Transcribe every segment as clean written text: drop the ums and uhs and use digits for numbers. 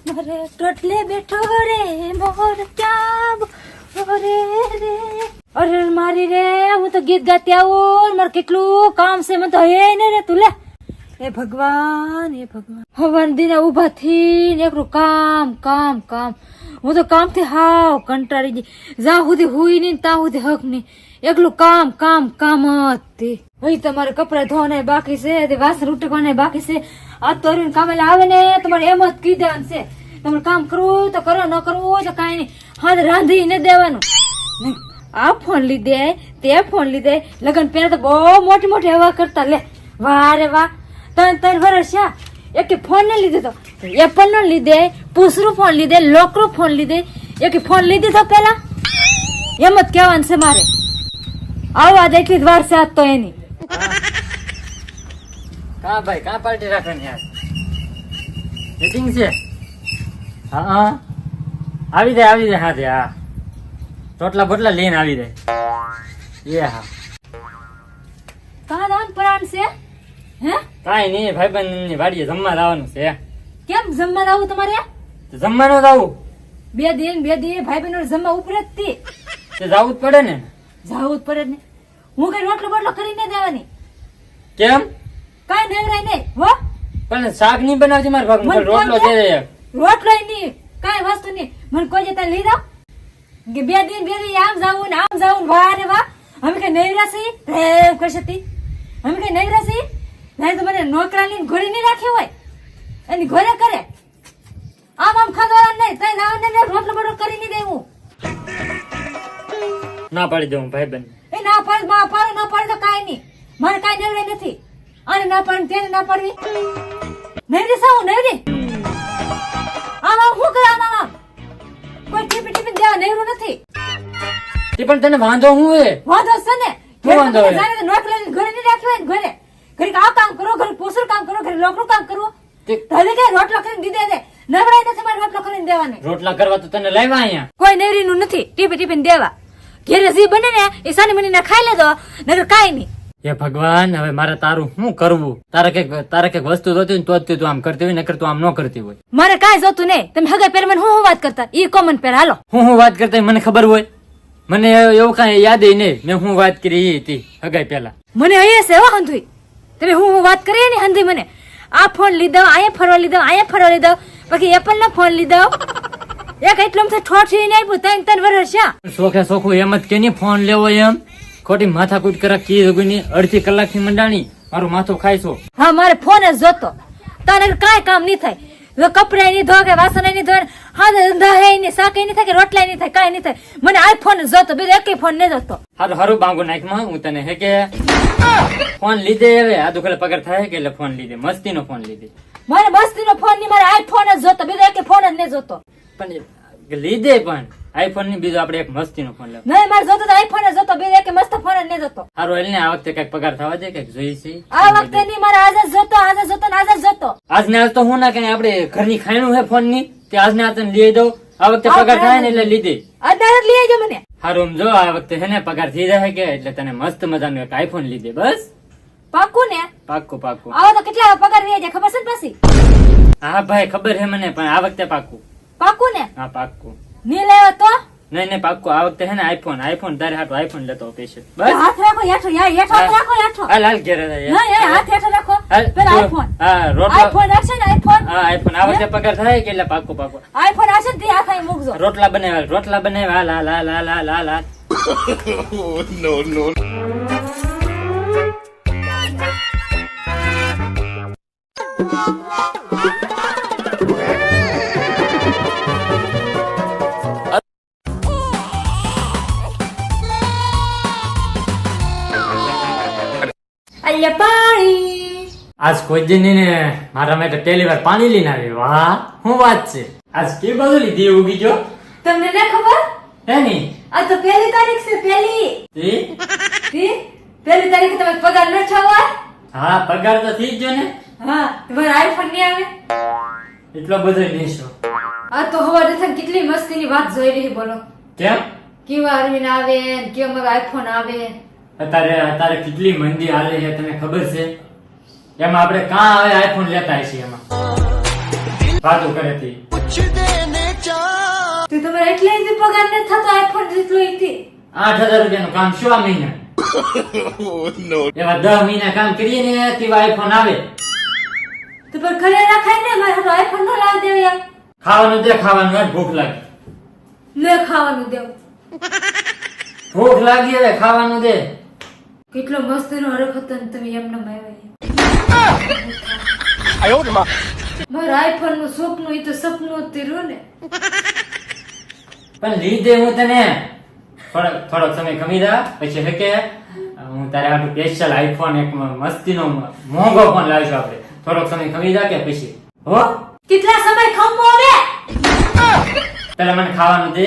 મારે ટોટલે બેઠો રે મોર ક્યાં રે રે અરે મારી રે હું તો ગીત ગાતી આવું મારે કેટલું કામ છે મને તો હે ને રે તું લે એ ભગવાન હવન દિને ઉભા થી ને એકલું કામ કામ કામ હું તો કામ થી હાવ કંટાળી ગઈ જ્યાં સુધી હુઈ નહીં ત્યાં સુધી હક નહીં એકલું કામ કામ કામ જ ભાઈ તમારે કપડા ધોવાના બાકી છે વાસણ ઉટકવાના બાકી છે આ તો કામે આવે ને તમારે એમ જ કહી દેવાનું છે તમારે કામ કરવું તો કરો ન કરવું તો કઈ નહીં હા રાંધી ને દેવાનું આ ફોન લીધે તે ફોન લીધે લગન પેલા તો બહુ મોટી મોટી હવા કરતા લે વાહ રે વાહ 3 વર્ષ એક ફોન ને લીધે તો એપલ નો લીધે પૂસરું ફોન લીધે લોકરો ફોન લીધે એક ફોન લીધી તો પેલા એમ જ કહેવાનું છે મારે આવા એટલી જ વાર છે આજ તો એની કા ભાઈ કા પાર્ટી રાખવાની યાર મીટિંગ છે હા આવી જાય હા હા ટોટલા બોટલા લઈને આવી જાય એ હા કા દાન પરાણ છે હે કાઈ નહીં ભાઈબંધ ની વાડીએ જમવા જવાનું છે કેમ જમવા આવું તમારે જમવાનું જવું બે દિન ભાઈ બહેનો જમવા ઉપર જ તે જવું જ પડે ને જવું જ પડે ને હું કઈ રોટલો બોટલો કરીને દેવાની કેમ કઈ નેવરાય નહીં હો પણ શાક નહીં બનાવતી મારા ભાગ રોટલો દે દે રોટલો નહીં કઈ વસ્તુ નહીં મને કોઈ જતા લઈ જાવ કે બે દિન આમ જાવું ને વાહ રે વાહ અમે કઈ નેવરા છીએ પ્રેમ કરશતી અમે કઈ નેવરા છીએ નહીં તો મને નોકરાની ઘોડી નહીં રાખી હોય એની ઘરે કરે આમ ખાધવા નહીં તઈ નાવ રોટલો બોટલો કરી નહીં દેવું ના પાડી દઉં ભાઈબંધ એ ના પાડ ના પાડે તો કાઈ નહીં મારે કાઈ નેવરે નથી અને ના પાડ તેને ના પાડવી નેવરી સાવ નેવરી આમ હું કરે આમ કોઈ ટીપી દેવા નેવરું નથી તે પણ તને વાંધો હું હે વાંધો છે ને શું વાંધો હે જાણે નોકરી ઘરે નહીં રાખ્યો ઘરે ઘરે આ કામ કરો ઘરે પોસર કામ કરો ઘરે લોકરું કામ કરો તને કે રોટલો કરીને દીધે દે નવરાય નથી મારે રોટલો કરીને દેવાને રોટલા કરવા તો તને લાવ્યા અહીંયા કોઈ નેવરીનું નથી ટીપી દેવા ઘરે જે બને ને એ સાની મની ખાઈ લેતો નકર કાઈ નહીં હે ભગવાન હવે મારે તારું શું કરવું તારે કઈક વસ્તુ જોતી તો જ તું આમ કરતી હોય નકર તું આમ ન કરતી હોય મારે કાઈ જોતું નહીં તમે હગાઈ પેલા મને હું વાત કરતા ઈ કોમન પેર હાલો હું વાત કરતા મને ખબર હોય મને એવું કઈ યાદ નહીં મેં હું વાત કરી એ હતી હગાઈ પેલા મને અહીંયા છે હો હંધુઈ તમે હું વાત કરી ને હંધી મને આ ફોન લીધો અહીંયા ફરવા લીધો પછી એપલ નો ફોન લીધો એક એટલો ઠોઠ નહીં આપ્યું 3 વર્ષ શોખે શોખું એમ જ કે ફોન લેવો એમ ખોટી માથાકૂટ કરા કી જગુની અડધી કલાક થી મંડાણી મારું માથું ખાઈશો હા મારે ફોન જ જોતો તને કાઈ કામ નહીં થાય કપડા નહીં ધો કે વાસણ નહીં ધો હા ધંધા હે નહીં શાક નહીં થાય કે રોટલા નહીં થાય કાઈ નહીં થાય મને આ ફોન જ જોતો બીજો એક ફોન નહીં જોતો હારું બાંગુ નાખમાં હું તને હે કે ફોન લીધે હવે આ દુખલે પગાર થાય કે એટલે ફોન લીધે મસ્તીનો ફોન લીધે મારે મસ્તીનો ફોન નહીં મારે આઈફોન જ જોતો બીજો એક ફોન જ નહીં જોતો પણ લીધે પણ આઈફોન ની બીજો આપણે એક મસ્તીનો ફોન લેવો નહીં મારે જોતો આઈફોન જ જોતો બીજો એક મસ્ત ફોન જ નહીં જોતો હારું એટલે આ વખતે કઈક પગાર થવા દે કઈક જોઈ છે આ વખતે નહીં મારે આજ જ જોતો આજ ને આજ તો હું ના કઈ આપણે ઘરની ખાયણું હે ફોન ની તે આજ ને આજ તને લઈ દઉં આ વખતે પગાર થાય ને એટલે લીધે અત્યારે લઈ આવજો મને હારું જો આ વખતે હે ને પગાર થઈ જાય કે એટલે તને મસ્ત મજાનું એક આઈફોન લીધે બસ પાક્કું ને પાક્કું આવો તો કેટલા પગાર લઈ જાય ખબર છે ને પછી હા ભાઈ ખબર હે મને પણ આ વખતે પાક્કું ને હા પાક્કું નહીં લેવો તો નહીં પાક્કું આ વખતે હે ને આઈફોન તારે હાટો આઈફોન લેતો પેશે બસ હાથ રાખો હેઠો રાખો હાલ ઘેરે હાથ હેઠો રાખો પેલા આઈફોન હા આઈફોન હશે ને આઈફોન આ વખતે પગાર થાય કે એટલે પાક્કું આઈફોન હશે ને તે હાથ અહીં મૂકજો રોટલા બનાવ્યા હાલ No. અલ્યા પાણી આજ કોઈ દી ને મારા માટે પહેલી વાર પાણી લઈને આવી વાહ શું વાત છે આજ કે બધું લીધી ઉગી ગયો તમને ના ખબર હે ની આ તો પહેલી તારીખ છે પહેલી તારીખે તમે પગાર ન છાવો હા પગાર તો થઈ જ ગયો ને હા તમારે આઈફોન નહીં આવે એટલો બધો નહીં છો આ તો હવા દે કેટલી મસ્તીની વાત જોઈ રહી બોલો કેમ કેવા અરવિંદ આવે ને કેવા આઈફોન આવે અત્યારે કેટલી મંદી હાલે છે તને ખબર છે એમાં આપણે કાં આવે આઈફોન લેતા છીએ એમાં વાતો કરે હતી તું તમારે એટલે જ પગાર નથી થતો આઈફોન જેટલો એથી 8,000 રૂપિયાનું કામ શું આ મહિને એવા 10 મહિના કામ કરીએ ને તેવા આઈફોન આવે. તો પર ઘરે રાખાય ને મારે તો આઈફોન ન લાવી દેવ યાર. ખાવાનું દે, ખાવાનું હોય, ભૂખ લાગી. ન ખાવાનું દેવ. ભૂખ લાગી હવે ખાવાનું દે. કેટલો મસ્ત નો હરખ હતો ને તમે એમને આવ્યા. મારા આઈફોન નું સપનું એ તો સપનું જ રહ્યું ને. પણ લીધે હું તને થોડોક સમય ખમી જા પછી હે કે હું તારે આટલું સ્પેશિયલ આઈફોન એક મસ્તીનો મોંઘો ફોન લાવીશું આપણે. થોડોક સમય ખમી જા કે પછી હો કેટલા સમય ખમવો હવે? પેલા મને ખાવાનું દે,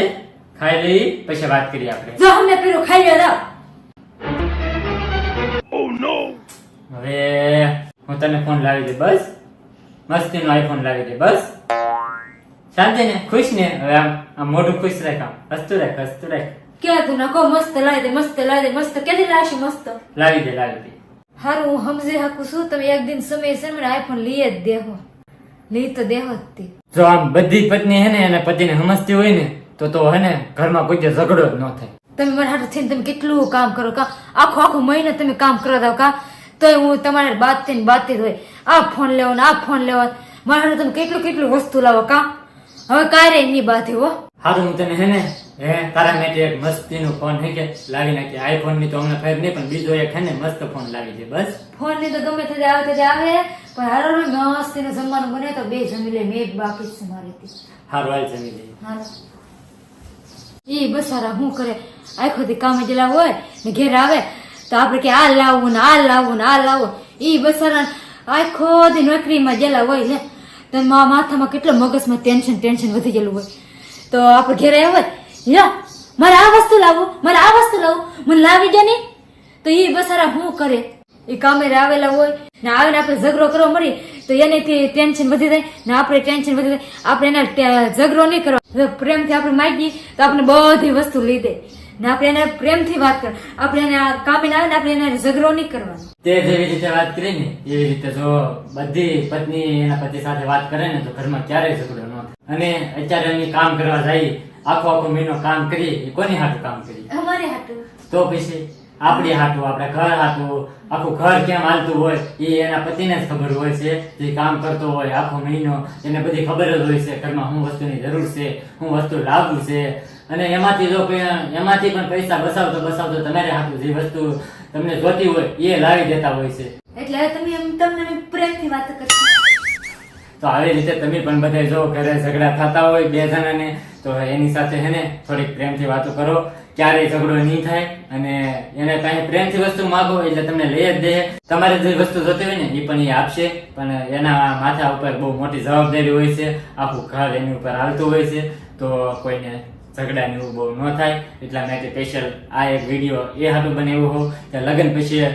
ખાઈ લઈ પછી વાત કરીએ આપણે. જો અમને પેલું ખાઈ લ્યો. હવે હું તને ફોન લાવી દે બસ. મસ્તીનો આઈફોન લાવી દે બસ. શાંતિ ને, ખુશ ને? હવે આમ મોઢું ખુશ રાખ, આમ હસતું રાખ, હસતું રાખ. ક્યાં તું નકો મસ્ત લાવી દે, મસ્ત લાવી દે, મસ્ત કેદી લાવશે મસ્ત? લાવી દે, લાવી દે. હારું હું સમજી શકું છું તમે એક દિન સમય છે મને આઈફોન લઈ જ દેહો. લઈ તો દેહો જ તે. જો આમ બધી પત્ની હે ને એને પતિને સમજતી હોય ને તો હે ને ઘરમાં કોઈ ઝઘડો જ ન થાય. તમે મારા હાથે થઈને તમે કેટલું કામ કરો કા, આખો મહિનો તમે કામ કરો દાવ કા, તોય હું તમારે બાત જ હોય આ ફોન લેવો ને આ ફોન લેવો. મારા હાથે તમે કેટલું વસ્તુ લાવો કા. હવે કાંઈ નહીં બાધે હો. હારું હું તને હે ને તારા માટે એક મસ્તીનો ફોન હે કે લાવી નાખી. આઈફોન ની તો અમને ફેર નહીં પણ બીજો એક હે ને મસ્ત ફોન લાવી દે બસ. ફોન ની તો ગમે તે આવે પણ હારો મસ્તી નું જમવાનું બને તો બે જમી લે. મેં બાકી જ છે મારી. હારું હાલ જમી લઈએ. ઈ બસારા શું કરે આખો દી કામે જેલા હોય ને ઘેર આવે તો આપડે કે આ લાવવું ને આ લાવવું ને આ લાવવું. ઈ બસારા આખો દી નોકરીમાં જેલા હોય ને તો માથામાં કેટલો મગજમાં ટેન્શન વધી ગયેલું હોય તો આપડે ઘેર આવ્યો હોય મારે આ વસ્તુ લાવવું, મારે આ વસ્તુ લાવવું, મને લાવી દે ને. તો ઈ બસારા શું કરે એ કામે આવેલા હોય ને આવીને આપણે ઝઘડો કરવા મળી તો એને ટેન્શન વધી જાય ને આપણે ટેન્શન વધી જાય. આપણે એને ઝઘડો નહીં કરવા, પ્રેમથી આપણે માંગીએ તો આપણે બધી વસ્તુ લઈ દે ને આપણે એને પ્રેમથી વાત કર. આપણે એને કામે આવે ને આપણે એને ઝઘડો નહીં કરવાનો. તે જેવી રીતે વાત કરી ને એવી રીતે જો બધી પત્ની એના પતિ સાથે વાત કરે ને તો ઘરમાં ક્યારેય ઝઘડો ન થાય. અને અત્યારે અમે કામ કરવા જઈએ આખો મહિનો કામ કરીએ એ કોની હાટું કામ કરીએ? અમારે હાટું. તો પછી આપણી હાટું, આપણા ઘર હાટું. આખું ઘર કેમ હાલતું હોય એ એના પતિને જ ખબર હોય છે. જે કામ કરતો હોય આખો મહિનો એને બધી ખબર જ હોય છે ઘરમાં શું વસ્તુની જરૂર છે, શું વસ્તુ લાવવું છે. અને એમાંથી પણ પૈસા બસાવતો તમારે હાટું જે વસ્તુ તમને જોતી હોય એ લાવી દેતા હોય છે. એટલે તમને પ્રેમથી વાત કરશો તો આવી રીતે તમે પણ બધા જો ઘરે ઝઘડા થતા હોય બે જણાને તો એની સાથે હે ને થોડીક પ્રેમથી વાતો કરો. ક્યારેય ઝઘડો નહીં થાય અને એને કઈ પ્રેમથી વસ્તુ માંગો એટલે તમને લઈ જ દે. તમારે જે વસ્તુ જોતી હોય ને એ પણ એ આપશે પણ એના માથા ઉપર બહુ મોટી જવાબદારી હોય છે. આખું ઘર એની ઉપર હાલતું હોય છે તો કોઈને ઝઘડા ને એવું બહુ ન થાય એટલા માટે સ્પેશિયલ આ એક વિડીયો એ હાટું બને એવું હોય કે લગ્ન પછી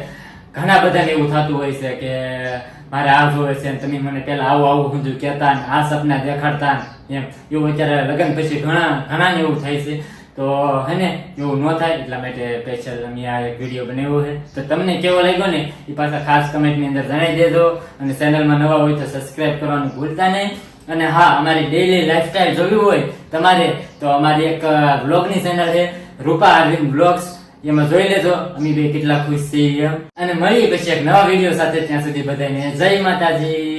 ઘણા બધાને એવું થતું હોય છે કે મારે આ જોવે છે તમે મને પેલા આવું ઊંધું કહેતા ને આ સપના દેખાડતા એમ. એવું અત્યારે લગ્ન પછી ઘણા ને એવું થાય છે તો હે ને એવું ન થાય એટલા માટે સ્પેશિયલ અમે આ એક વિડીયો બનાવ્યો છે. તો તમને કેવો લાગ્યો ને એ પાછા ખાસ કમેન્ટની અંદર જણાવી દેજો અને ચેનલમાં નવા હોય તો સબસ્ક્રાઇબ કરવાનું ભૂલતા નહીં. અને હા, અમારી ડેઈલી લાઈફસ્ટાઈલ જોવી હોય તમારે તો અમારી એક બ્લોગની ચેનલ છે રૂપા અરવિંદ બ્લોગ્સ, એમાં જોઈ લેજો અમે બે કેટલા ખુશ છીએ. અને મળીએ પછી એક નવા વિડીયો સાથે. ત્યાં સુધી બધાને જય માતાજી.